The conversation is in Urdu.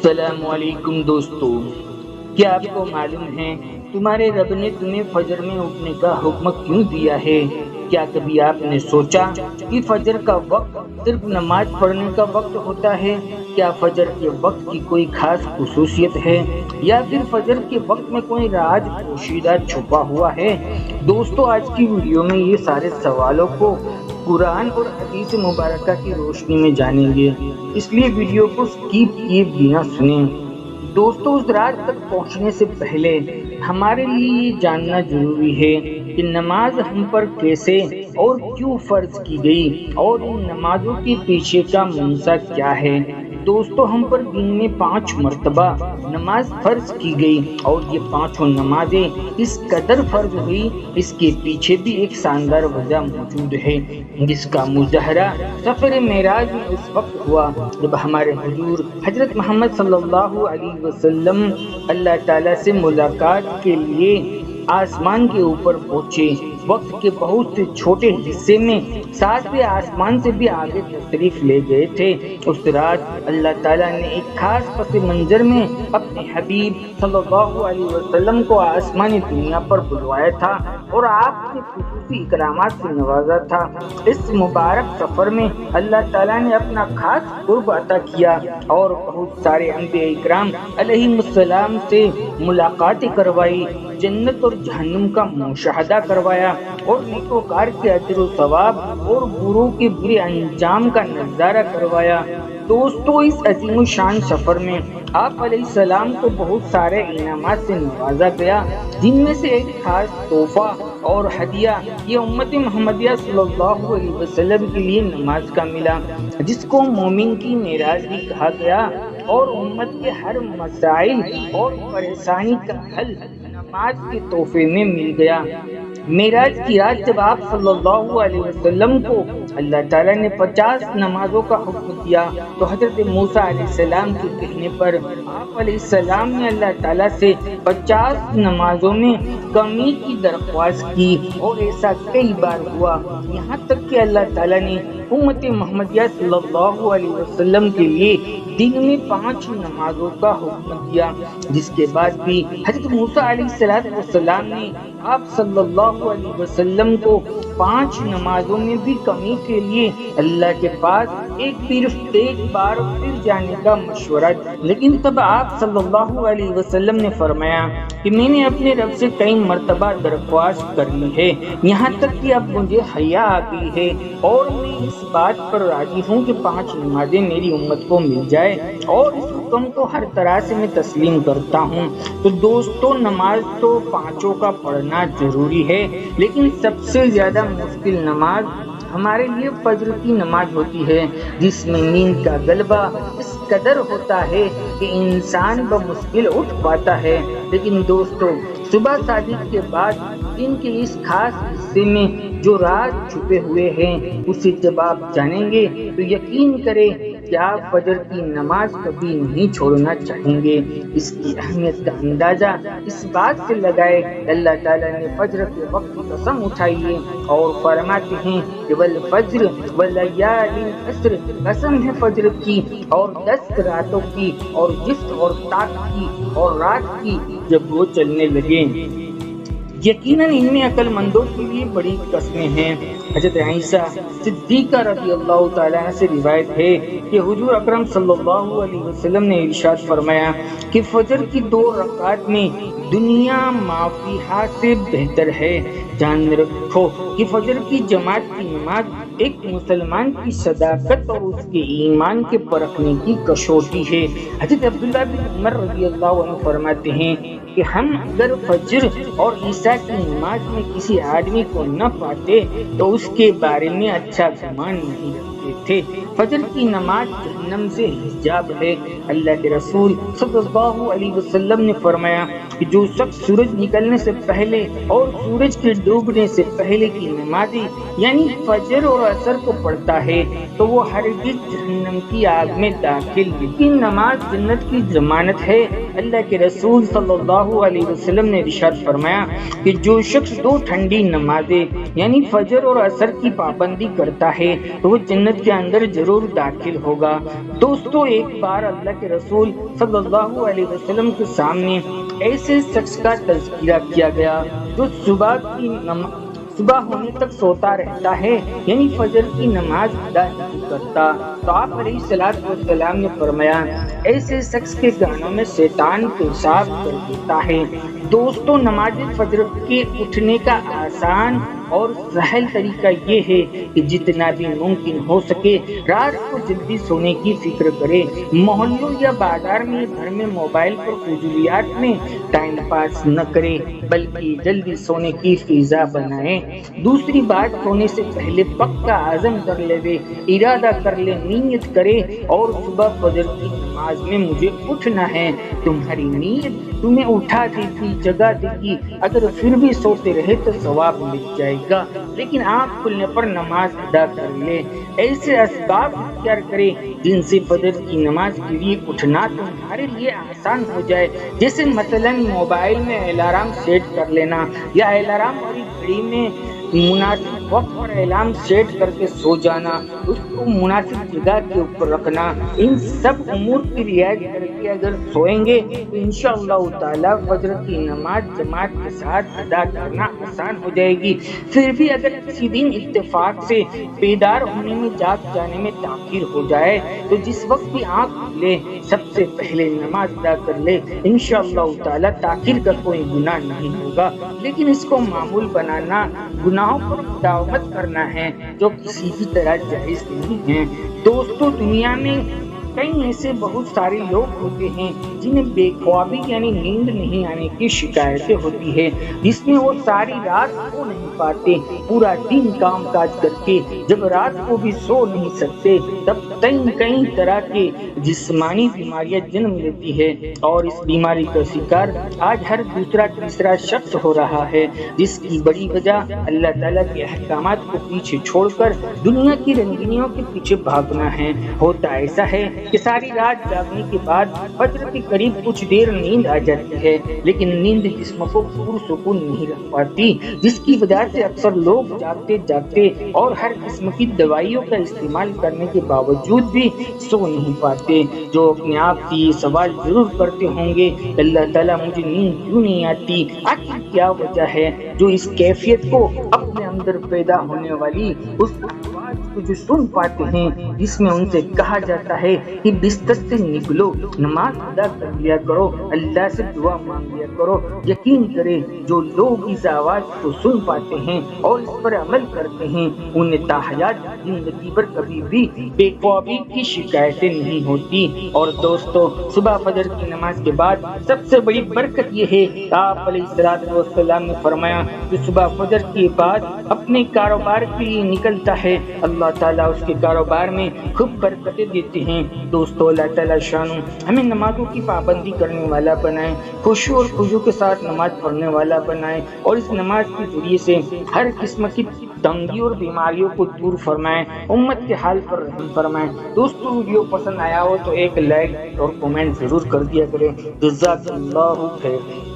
السلام علیکم دوستو، کیا آپ کو معلوم ہے تمہارے رب نے تمہیں فجر میں اٹھنے کا حکم کیوں دیا ہے؟ کیا کبھی آپ نے سوچا کہ فجر کا وقت صرف نماز پڑھنے کا وقت ہوتا ہے؟ کیا فجر کے وقت کی کوئی خاص خصوصیت ہے یا پھر فجر کے وقت میں کوئی راز پوشیدہ چھپا ہوا ہے؟ دوستو، آج کی ویڈیو میں یہ سارے سوالوں کو قرآن اور حدیث مبارکہ کی روشنی میں جانیں گے، اس لیے ویڈیو کو سکیپ کیے بنا سنیں۔ دوستو، اس راز تک پہنچنے سے پہلے ہمارے لیے یہ جاننا ضروری ہے کہ نماز ہم پر کیسے اور کیوں فرض کی گئی اور ان نمازوں کے پیچھے کا منشا کیا ہے۔ دوستو، ہم پر دن میں 5 مرتبہ نماز فرض کی گئی اور یہ 5 نمازیں اس قدر فرض ہوئی، اس کے پیچھے بھی ایک شاندار وجہ موجود ہے، جس کا مظاہرہ سفر معراج میں اس وقت ہوا جب ہمارے حضور حضرت محمد صلی اللہ علیہ وسلم اللہ تعالیٰ سے ملاقات کے لیے آسمان کے اوپر پہنچے۔ وقت کے بہت سے چھوٹے حصے میں 7ویں آسمان سے بھی آگے تشریف لے گئے تھے۔ اس رات اللہ تعالیٰ نے ایک خاص پس منظر میں اپنے حبیب صلی اللہ علیہ وسلم کو آسمانی دنیا پر بلوایا تھا اور آپ نے خصوصی اکرامات سے نوازا تھا۔ اس مبارک سفر میں اللہ تعالیٰ نے اپنا خاص قرب عطا کیا اور بہت سارے انبیاء اکرام علیہم السلام سے ملاقاتیں کروائی، جنت اور جہنم کا مشاہدہ کروایا اور نیکوکار کے اجر و ثواب اور بروں کے برے انجام کا نظارہ کروایا۔ دوستو، اس عظیم الشان سفر میں آپ علیہ السلام کو بہت سارے انعامات سے نوازا گیا، جن میں سے ایک خاص تحفہ اور ہدیہ یہ امت محمدیہ صلی اللہ علیہ وسلم کے لیے نماز کا ملا، جس کو مومن کی معراج بھی کہا گیا، اور امت کے ہر مسائل اور پریشانی کا حل نماز کے تحفے میں مل گیا۔ معراج کی رات جب آپ صلی اللہ علیہ وسلم کو اللہ تعالیٰ نے 50 نمازوں کا حکم دیا تو حضرت موسیٰ علیہ السلام کے کہنے پر آپ علیہ السلام نے اللہ تعالیٰ سے 50 نمازوں میں کمی کی درخواست کی، اور ایسا کئی بار ہوا، یہاں تک کہ اللہ تعالیٰ نے امت محمدیہ صلی اللہ علیہ وسلم کے لیے دن میں 5 نمازوں کا حکم دیا، جس کے بعد بھی حضرت موسیٰ علیہ السلام نے آپ صلی اللہ علیہ وسلم کو 5 نمازوں میں بھی کمی کے لیے اللہ کے پاس ایک بار پھر جانے کا مشورہ دیا، لیکن تب آپ صلی اللہ علیہ وسلم نے فرمایا کہ میں نے اپنے رب سے کئی مرتبہ درخواست کر لی ہے، یہاں تک کہ اب مجھے حیا آ گئی ہے اور میں اس بات پر راضی ہوں کہ 5 نمازیں میری امت کو مل جائے، اور اس حکم کو ہر طرح سے میں تسلیم کرتا ہوں۔ تو دوستو، نماز تو 5 کا پڑھنا ضروری ہے، لیکن سب سے زیادہ مشکل نماز ہمارے لیے فجر کی نماز ہوتی ہے، جس میں نیند کا غلبہ اس قدر ہوتا ہے کہ انسان بمشکل اٹھ پاتا ہے۔ لیکن دوستو، صبح صادق کے بعد دن کے اس خاص حصے میں جو راز چھپے ہوئے ہیں، اسے جب آپ جانیں گے تو یقین کریں کہ آپ فجر کی نماز کبھی نہیں چھوڑنا چاہیں گے۔ اس کی اہمیت کا اندازہ اس بات سے لگائے، اللہ تعالیٰ نے فجر کے وقت کی قسم اٹھائی ہے اور فرماتے ہیں کہ والفجر ولیال عشر، قسم ہے فجر کی اور 10 راتوں کی اور جفت اور طاق کی اور رات کی جب وہ چلنے لگے۔ یقیناً ان میں عقل مندوں کے لیے بڑی قسمیں ہیں۔ حضرت عائشہ صدیقہ رضی اللہ تعالیٰ عنہ سے روایت ہے کہ حضور اکرم صلی اللہ علیہ وسلم نے ارشاد فرمایا کہ فجر کی 2 رکعات میں دنیا ما فیہا سے بہتر ہے۔ جان رکھو کہ فجر کی جماعت کی نماز ایک مسلمان کی صداقت اور اس کے ایمان کے پرکھنے کی کشوٹی ہے۔ حضرت عبداللہ بن عمر رضی اللہ عنہ فرماتے ہیں کہ ہم اگر فجر اور عشاء کی نماز میں کسی آدمی کو نہ پاتے تو اس کے بارے میں اچھا گمان نہیں رکھتے تھے۔ فجر کی نماز جہنم سے حجاب ہے۔ اللہ کے رسول صلی اللہ علیہ وسلم نے فرمایا کہ جو شخص سورج نکلنے سے پہلے اور سورج کے ڈوبنے سے پہلے کی نمازیں یعنی فجر اور عصر کو پڑھتا ہے تو وہ ہرگز جہنم کی آگ میں داخل نہیں۔ نماز جنت کی ضمانت ہے اللہ کے رسول صلی اللہ علیہ وسلم نے ارشاد فرمایا کہ جو شخص 2 ٹھنڈی نمازیں یعنی فجر اور عصر کی پابندی کرتا ہے تو وہ جنت کے اندر ضرور داخل ہوگا۔ دوستو، ایک بار اللہ کے رسول صلی اللہ علیہ وسلم کے سامنے ایسے شخص کا تذکرہ کیا گیا جو صبح ہونے تک سوتا رہتا ہے یعنی فجر کی نماز ادا نہیں کرتا، تو آپ علیہ الصلوۃ والسلام نے فرمایا ایسے شخص کے گانوں میں شیطان پیشاب کر دیتا ہے۔ دوستو، نماز فجر کے اٹھنے کا آسان اور سہل طریقہ یہ ہے کہ جتنا بھی ممکن ہو سکے رات کو جلدی سونے کی فکر کرے۔ محلوں یا بازار میں گھر میں موبائل پر فضولیات میں ٹائم پاس نہ کرے بلکہ جلدی سونے کی فضا بنائے۔ دوسری بات، سونے سے پہلے پکا عزم کر لے، ارادہ کر لے، نیت کرے اور صبح فجر کی نماز میں مجھے اٹھنا ہے۔ تمہاری نیت تمہیں اٹھا دے گی، جگہ دے گی۔ اگر پھر بھی سوتے رہے تو ثواب مل جائے گا، لیکن آنکھ کھلنے پر نماز ادا کر لے۔ ایسے اسباب اختیار کرے جن سے فجر کی نماز کے لیے اٹھنا تمہارے لیے آسان ہو جائے، جیسے مثلاً موبائل میں الارم سیٹ کر لینا یا الارم والی گھڑی میں مناسب وقت پر الارم سیٹ کر کے سو جانا، اس کو مناسب جگہ کے اوپر رکھنا۔ ان سب امور کی رعایت کر کے اگر سوئیں گے تو انشاءاللہ تعالی فجر کی نماز جماعت کے ساتھ ادا کرنا آسان ہو جائے گی۔ پھر بھی اگر کسی دن اتفاق سے بیدار ہونے میں جاگ جانے میں تاخیر ہو جائے تو جس وقت بھی آنکھ کھلے سب سے پہلے نماز ادا کر لے، انشاءاللہ تعالی تاخیر کا کوئی گناہ نہیں ہوگا۔ لیکن اس کو معمول بنانا، گناہوں پر مداومت کرنا ہے جو کسی بھی طرح جائز نہیں ہے۔ دوستو، دنیا میں کئی ایسے بہت سارے لوگ ہوتے ہیں جنہیں بے خوابی یعنی نیند نہیں آنے کی شکایتیں ہوتی ہے، جس میں وہ ساری رات سو نہیں پاتے، پورا دن کام کاج کر کے جب رات کو بھی سو نہیں سکتے تب کئی طرح کے جسمانی بیماریاں جنم لیتی ہے، اور اس بیماری کا شکار آج ہر دوسرا تیسرا شخص ہو رہا ہے، جس کی بڑی وجہ اللہ تعالیٰ کے احکامات کو پیچھے چھوڑ کر دنیا کی رنگینیوں کے پیچھے بھاگنا ہے۔ ہوتا ایسا ہے کہ ساری رات جاگنے کے بعد فجر کے قریب کچھ دیر نیند آ جاتی ہے، لیکن نیند جسم کو پرسکون نہیں رکھ پاتی، جس کی وجہ سے اکثر لوگ جاگتے اور ہر قسم کی دوائیوں کا استعمال کرنے کے باوجود بھی سو نہیں پاتے۔ جو اپنے آپ سے یہ سوال ضرور کرتے ہوں گے، اللہ تعالیٰ مجھے نیند کیوں نہیں آتی، آخر کیا وجہ ہے جو اس کیفیت کو اپنے اندر پیدا ہونے والی اس آواز کو جو سن پاتے ہیں جس میں ان سے کہا جاتا ہے کہ بستر سے نکلو، نماز ادا کر لیا کرو، اللہ سے دعا مانگ لیا کرو۔ یقین کرے جو لوگ اس آواز کو سن پاتے ہیں اور اس پر عمل کرتے ہیں انہیں تاحیات زندگی پر کبھی بھی بے خوابی کی شکایتیں نہیں ہوتی۔ اور دوستو، صبح فجر کی نماز کے بعد سب سے بڑی برکت یہ ہے، آپ علیہ الصلوۃ والسلام نے فرمایا کہ صبح فجر کے بعد اپنے کاروبار کے لیے نکلتا ہے، اللہ تعالیٰ اس کے کاروبار میں خوب برکتیں دیتے ہیں۔ دوستو، اللہ تعالیٰ شانو ہمیں نمازوں کی پابندی کرنے والا بنائے، خشوع اور خضوع کے ساتھ نماز پڑھنے والا بنائے، اور اس نماز کے ذریعے سے ہر قسم کی تنگی اور بیماریوں کو دور فرمائے، امت کے حال پر رحم فرمائے۔ دوستو، ویڈیو پسند آیا ہو تو ایک لائک اور کمنٹ ضرور کر دیا کریں۔ جزاک اللہ خیر۔